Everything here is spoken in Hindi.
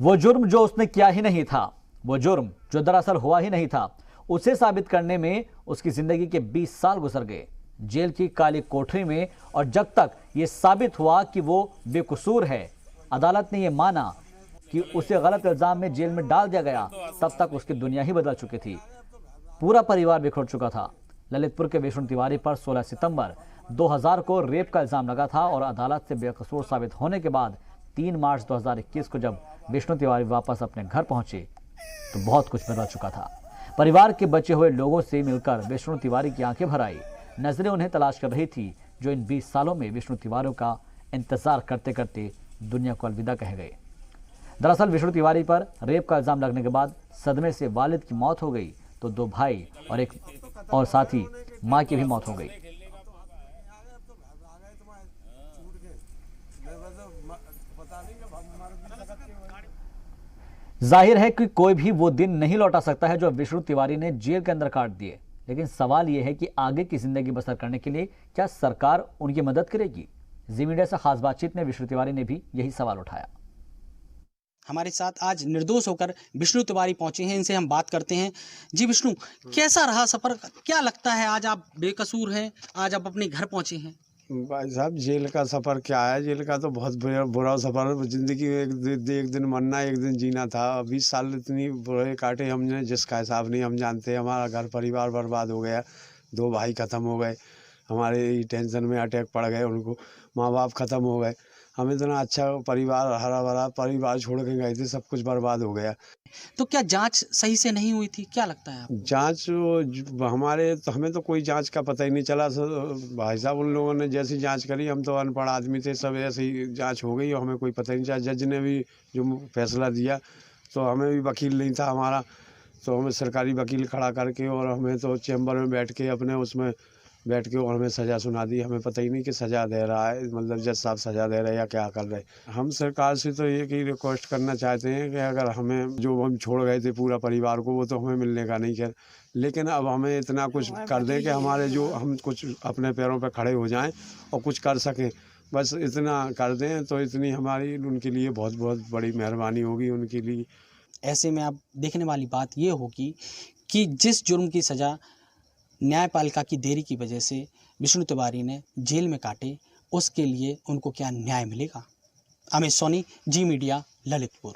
वो जुर्म जो उसने किया ही नहीं था, वो जुर्म जो दरअसल हुआ ही नहीं था, उसे साबित करने में उसकी जिंदगी के 20 साल गुजर गए जेल की काली कोठरी में। और जब तक ये साबित हुआ कि वो बेकसूर है, अदालत ने यह माना कि उसे गलत इल्जाम में जेल में डाल दिया गया, तब तक उसकी दुनिया ही बदल चुकी थी। पूरा परिवार बिखर चुका था। ललितपुर के विष्णु तिवारी पर 16 सितंबर 2000 को रेप का इल्जाम लगा था और अदालत से बेकसूर साबित होने के बाद 3 मार्च 2021 को जब विष्णु तिवारी वापस अपने घर पहुंचे तो बहुत कुछ बदल चुका था। परिवार के बचे हुए लोगों से मिलकर विष्णु तिवारी की आंखें भर आई। नजरें उन्हें तलाश कर रही थी जो इन 20 सालों में विष्णु तिवारी का इंतजार करते करते दुनिया को अलविदा कह गए। दरअसल विष्णु तिवारी पर रेप का इल्जाम लगने के बाद सदमे से वालिद की मौत हो गई तो 2 भाई और साथ ही मां की भी मौत हो गई। जाहिर है कि कोई भी वो दिन नहीं लौटा सकता है जो विष्णु तिवारी ने जेल के अंदर काट दिए, लेकिन सवाल यह है कि आगे की जिंदगी बसर करने के लिए क्या सरकार उनकी मदद करेगी। जी मीडिया से खास बातचीत में विष्णु तिवारी ने भी यही सवाल उठाया। हमारे साथ आज निर्दोष होकर विष्णु तिवारी पहुंचे हैं, इनसे हम बात करते हैं। जी विष्णु, कैसा रहा सफर? क्या लगता है आज आप बेकसूर हैं, आज आप अपने घर पहुंचे हैं? भाई साहब, जेल का सफ़र क्या है, जेल का तो बहुत बुरा सफ़र है। ज़िंदगी एक दिन मरना एक दिन जीना था। 20 साल इतनी बुरे काटे हमने, जिसका हिसाब नहीं हम जानते। हमारा घर परिवार बर्बाद हो गया, 2 भाई ख़त्म हो गए, हमारे टेंशन में अटैक पड़ गए, उनको माँ बाप ख़त्म हो गए। हम इतना अच्छा परिवार, हरा भरा परिवार छोड़ के गए थे, सब कुछ बर्बाद हो गया। तो क्या जांच सही से नहीं हुई थी, क्या लगता है आपको? जांच हमें तो कोई जांच का पता ही नहीं चला। भाई साहब, उन लोगों ने जैसी जांच करी, हम तो अनपढ़ आदमी थे, सब ऐसे ही जांच हो गई और हमें कोई पता ही नहीं चला। जज ने भी जो फैसला दिया तो हमें भी वकील नहीं था हमारा, तो हमें सरकारी वकील खड़ा करके और हमें तो चैम्बर में बैठ के अपने उसमें बैठ के और हमें सज़ा सुना दी। हमें पता ही नहीं कि सज़ा दे रहा है, मतलब जज साहब सज़ा दे रहे हैं या क्या कर रहे हैं। हम सरकार से तो एक ही रिक्वेस्ट करना चाहते हैं कि अगर हमें जो हम छोड़ गए थे पूरा परिवार को, वो तो हमें मिलने का नहीं है, लेकिन अब हमें इतना कुछ कर दें कि हमारे जो हम कुछ अपने पैरों पर खड़े हो जाएं और कुछ कर सकें। बस इतना कर दें तो इतनी हमारी उनके लिए बहुत बहुत बड़ी मेहरबानी होगी उनके लिए। ऐसे में अब देखने वाली बात ये होगी कि जिस जुर्म की सज़ा न्यायपालिका की देरी की वजह से विष्णु तिवारी ने जेल में काटे, उसके लिए उनको क्या न्याय मिलेगा। अमित सोनी, जी मीडिया, ललितपुर।